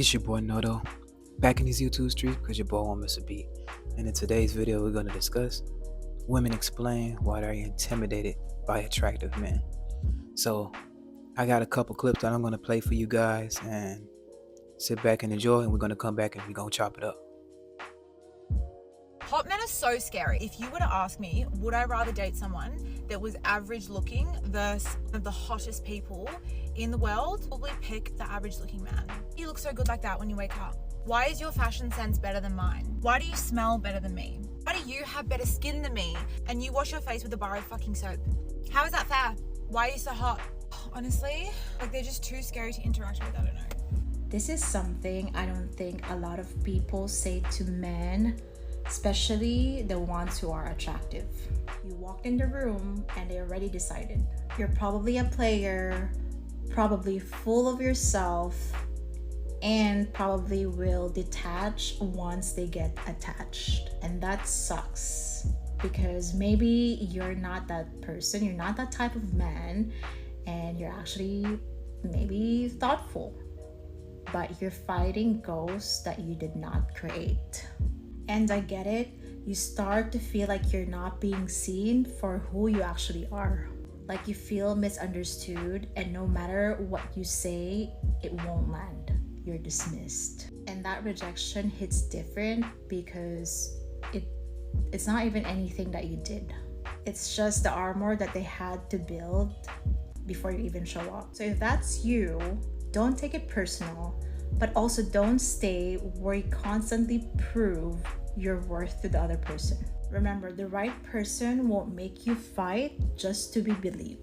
It's your boy Noto, back in these YouTube streets because your boy won't miss a beat. And in today's video, we're going to discuss women explain why they're intimidated by attractive men. So, I got a couple clips that I'm going to play for you guys, and sit back and enjoy, and we're going to come back and we're going to chop it up. Hot men are so scary. If you were to ask me, would I rather date someone that was average looking versus one of the hottest people in the world? Probably pick the average looking man. You look so good like that when you wake up. Why is your fashion sense better than mine? Why do you smell better than me? Why do you have better skin than me and you wash your face with a bar of fucking soap? How is that fair? Why are you so hot? Honestly, they're just too scary to interact with. I don't know. This is something I don't think a lot of people say to men, especially the ones who are attractive. You walked in the room and they already decided. You're probably a player, probably full of yourself, and probably will detach once they get attached. And that sucks because maybe you're not that person, you're not that type of man, and you're actually maybe thoughtful, but you're fighting ghosts that you did not create. And I get it, you start to feel like you're not being seen for who you actually are. Like you feel misunderstood, and no matter what you say, it won't land. You're dismissed. And that rejection hits different because it's not even anything that you did. It's just the armor that they had to build before you even show up. So if that's you, don't take it personal, but also don't stay where you constantly prove your worth to the other person. Remember, the right person won't make you fight just to be believed.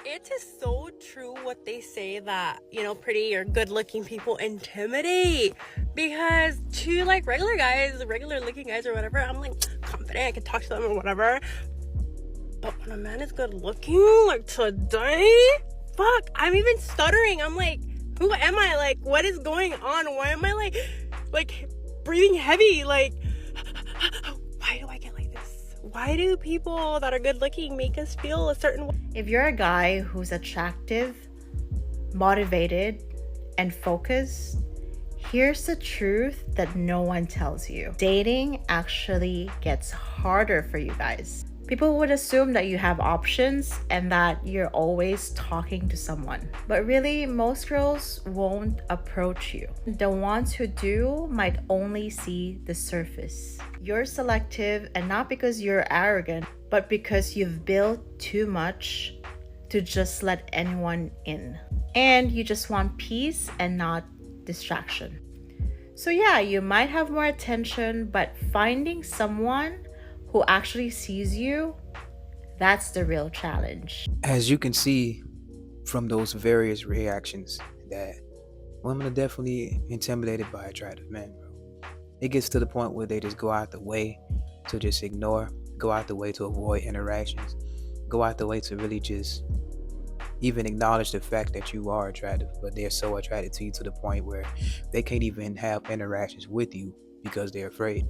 It is so true what they say that, pretty or good looking people intimidate. Because to regular guys, regular looking guys or whatever, I'm confident, I can talk to them or whatever. But when a man is good looking, today, fuck, I'm even stuttering. I'm who am I? What is going on? Why am I breathing heavy? Why do I get like this? Why do people that are good looking make us feel a certain way? If you're a guy who's attractive, motivated, and focused, here's the truth that no one tells you. Dating actually gets harder for you guys. People would assume that you have options and that you're always talking to someone. But really, most girls won't approach you. The ones who do might only see the surface. You're selective, and not because you're arrogant, but because you've built too much to just let anyone in. And you just want peace and not distraction. So yeah, you might have more attention, but finding someone who actually sees you, that's the real challenge. As you can see from those various reactions, that women are definitely intimidated by attractive men, bro. It gets to the point where they just go out the way to just ignore, go out the way to avoid interactions, go out the way to really just even acknowledge the fact that you are attractive, but they're so attracted to you to the point where they can't even have interactions with you because they're afraid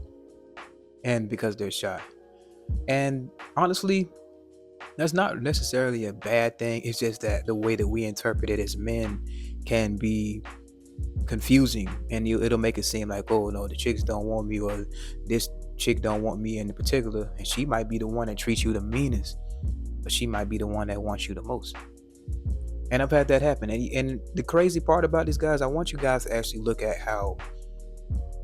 and because they're shy. And honestly, that's not necessarily a bad thing. It's just that the way that we interpret it as men can be confusing, and it'll make it seem like, oh no, the chicks don't want me, or this chick don't want me in particular, and she might be the one that treats you the meanest, but she might be the one that wants you the most. And I've had that happen. And the crazy part about this, guys, I want you guys to actually look at how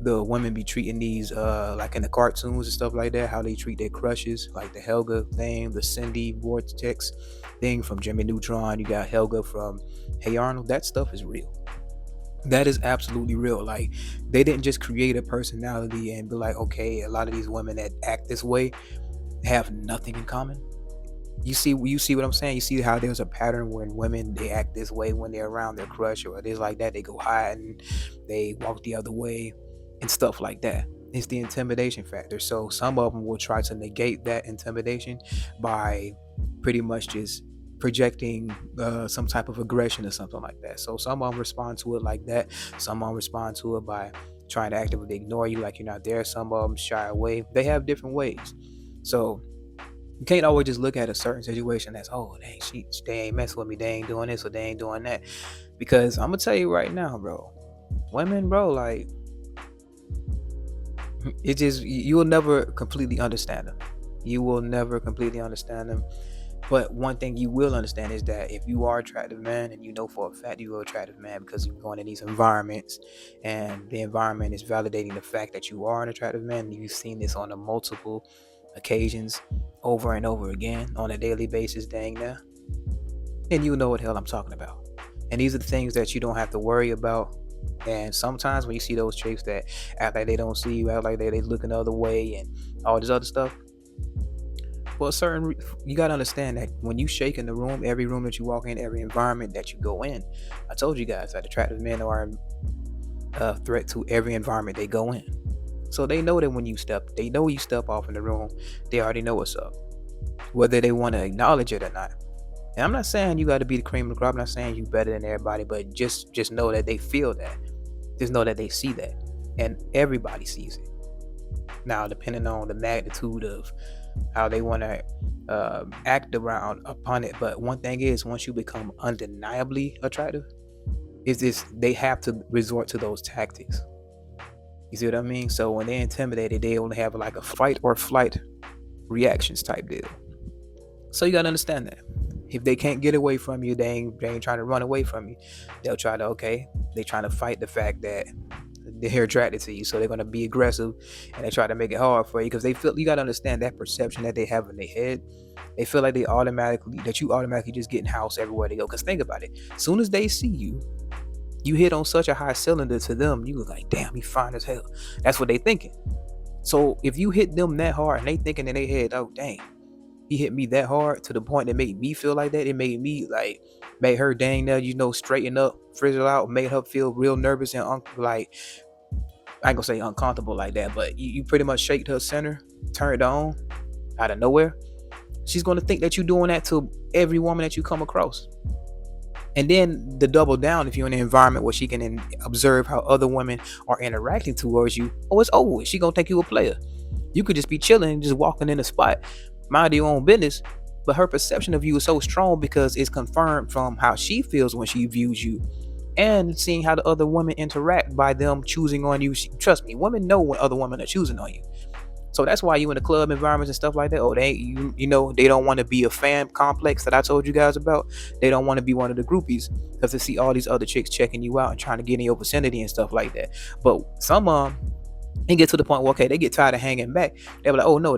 the women be treating these like in the cartoons and stuff like that, how they treat their crushes, like the Helga thing, the Cindy Vortex thing from Jimmy Neutron. You got Helga from Hey Arnold. That stuff is real. That is absolutely real. Like, they didn't just create a personality and be like, okay, a lot of these women that act this way have nothing in common. You see what I'm saying? You see how there's a pattern when women, they act this way when they're around their crush or it is like that. They go hide and they walk the other way and stuff like that. It's the intimidation factor. So some of them will try to negate that intimidation by pretty much just projecting some type of aggression or something like that. So some of them respond to it like that. Some of them respond to it by trying to actively ignore you like you're not there. Some of them shy away. They have different ways. So you can't always just look at a certain situation as, oh, they ain't messing with me, they ain't doing this or they ain't doing that. Because I'm gonna tell you right now, bro, Women, bro, like it just you will never completely understand them. You will never completely understand them. But one thing you will understand is that if you are an attractive man, and you know for a fact you are an attractive man because you're going in these environments, and the environment is validating the fact that you are an attractive man, and you've seen this on a multiple occasions over and over again on a daily basis, dang now, then you know what the hell I'm talking about. And these are the things that you don't have to worry about. And sometimes when you see those chicks that act like they don't see you, act like they looking the other way and all this other stuff, well, you gotta understand that when you shake in the room, every room that you walk in, every environment that you go in, I told you guys that attractive men are a threat to every environment they go in. So they know that when they know you step off in the room, they already know what's up, whether they want to acknowledge it or not. And I'm not saying you got to be the cream of the crop. I'm not saying you better than everybody, but just know that they feel that. Just know that they see that, and everybody sees it. Now, depending on the magnitude of how they want to act around upon it, but one thing is, once you become undeniably attractive, is this they have to resort to those tactics. You see what I mean? So when they're intimidated, they only have like a fight or flight reactions type deal. So you gotta understand that. If they can't get away from you, they ain't trying to run away from you. They'll try to, they trying to fight the fact that they're attracted to you. So they're gonna be aggressive, and they try to make it hard for you because they feel, you gotta understand that perception that they have in their head. They feel like you automatically just getting house everywhere they go. Because think about it. As soon as they see you, you hit on such a high cylinder to them, you look like, damn, he fine as hell. That's what they thinking. So if you hit them that hard and they thinking in their head, oh dang, he hit me that hard to the point that made me feel like that. It made me like, made her dang now, straighten up, frizzle out, made her feel real nervous and like, I ain't gonna say uncomfortable like that, but you pretty much shaked her center, turned on out of nowhere. She's gonna think that you're doing that to every woman that you come across. And then the double down, if you're in an environment where she can observe how other women are interacting towards you, it's over with. She gonna think you a player. You could just be chilling, just walking in a spot, mind your own business, but her perception of you is so strong because it's confirmed from how she feels when she views you, and seeing how the other women interact by them choosing on you. Trust me, women know when other women are choosing on you. So that's why you in the club environments and stuff like that. They don't want to be a fan complex that I told you guys about. They don't want to be one of the groupies because they see all these other chicks checking you out and trying to get in your vicinity and stuff like that. But some they get to the point where they get tired of hanging back. They're like, oh no,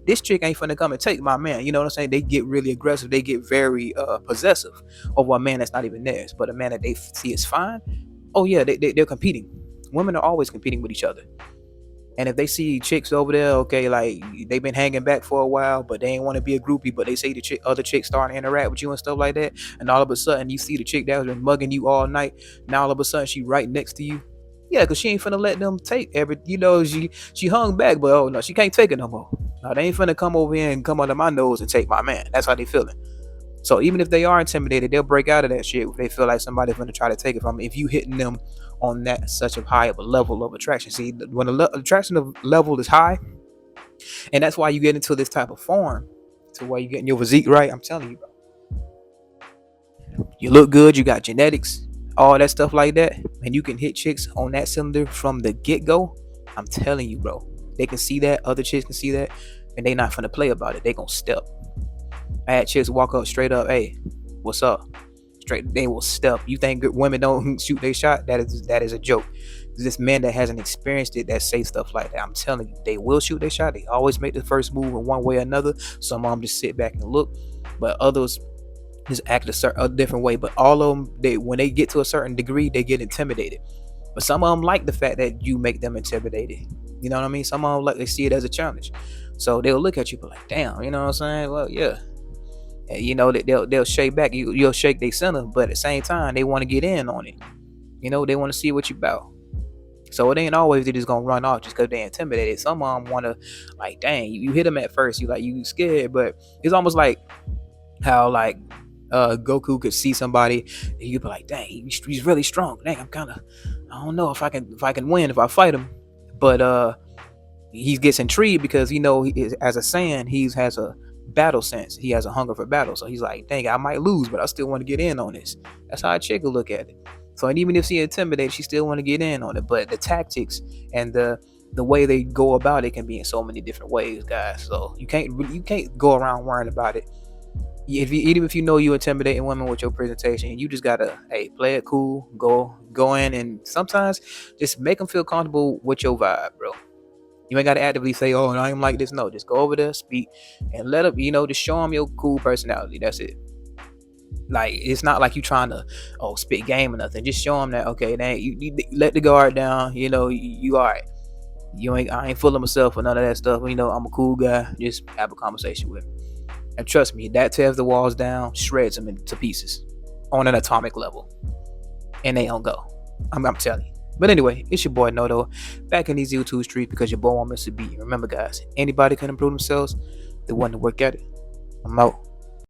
this chick ain't finna come and take my man. You know what I'm saying? They get really aggressive. They get very possessive over a man that's not even theirs, but a man that they see is fine. Oh yeah, they're competing. Women are always competing with each other. And if they see chicks over there, like they've been hanging back for a while, but they ain't want to be a groupie, but they see the other chicks starting to interact with you and stuff like that, and all of a sudden you see the chick that has been mugging you all night, now all of a sudden she right next to you. Yeah, because she ain't finna let them take she hung back, but oh no, she can't take it no more. No, they ain't finna come over here and come under my nose and take my man. That's how they feeling. So even if they are intimidated, they'll break out of that shit if they feel like somebody's gonna try to take it from them. If you hitting them on that such a high of a level of attraction, see, when the attraction of level is high, and that's why you get into this type of form, to where you getting your physique right. I'm telling you, bro, you look good, you got genetics, all that stuff like that, and you can hit chicks on that cylinder from the get-go. I'm telling you, bro, they can see that, other chicks can see that, and they not finna play about it. They gonna step. I had chicks walk up straight up, hey, what's up? Straight, they will step. You think good women don't shoot their shot? That is a joke. This men that hasn't experienced it that say stuff like that. I'm telling you, they will shoot their shot. They always make the first move in one way or another. Some of them just sit back and look, but others just act a different way. But all of them, when they get to a certain degree, they get intimidated. But some of them like the fact that you make them intimidated. You know what I mean? Some of them like, they see it as a challenge. So they'll look at you but like, damn, you know what I'm saying? Well, yeah. They'll shake back. You'll shake their center, but at the same time, they want to get in on it. They want to see what you about. So it ain't always they just gonna run off just because they intimidated. Some of them want to, like, dang, you hit them at first, you scared, but it's almost like how Goku could see somebody and you'd be like, dang, he's really strong. Dang, I don't know if I can win if I fight him, but he gets intrigued because he as a Saiyan, he has a battle sense. He has a hunger for battle. So he's like, dang, I might lose, but I still want to get in on this. That's how a chick will look at it. So, and even if she intimidated, she still want to get in on it. But the tactics and the way they go about it can be in so many different ways, guys. So you can't go around worrying about it. Even if you know you intimidating women with your presentation, you just gotta, hey, play it cool, go in, and sometimes just make them feel comfortable with your vibe, bro. You ain't gotta actively say, "Oh, I am like this." No, just go over there, speak, and let them, just show them your cool personality. That's it. Like, it's not like you trying to spit game or nothing. Just show them that, okay, then you let the guard down. You all right. I ain't full of myself or none of that stuff. I'm a cool guy. Just have a conversation with me. And trust me, that tears the walls down, shreds them into pieces on an atomic level. And they don't go. I'm telling you. But anyway, it's your boy Noto, back in these YouTube streets because your boy wants to be. Remember, guys, anybody can improve themselves. The one to work at it. I'm out.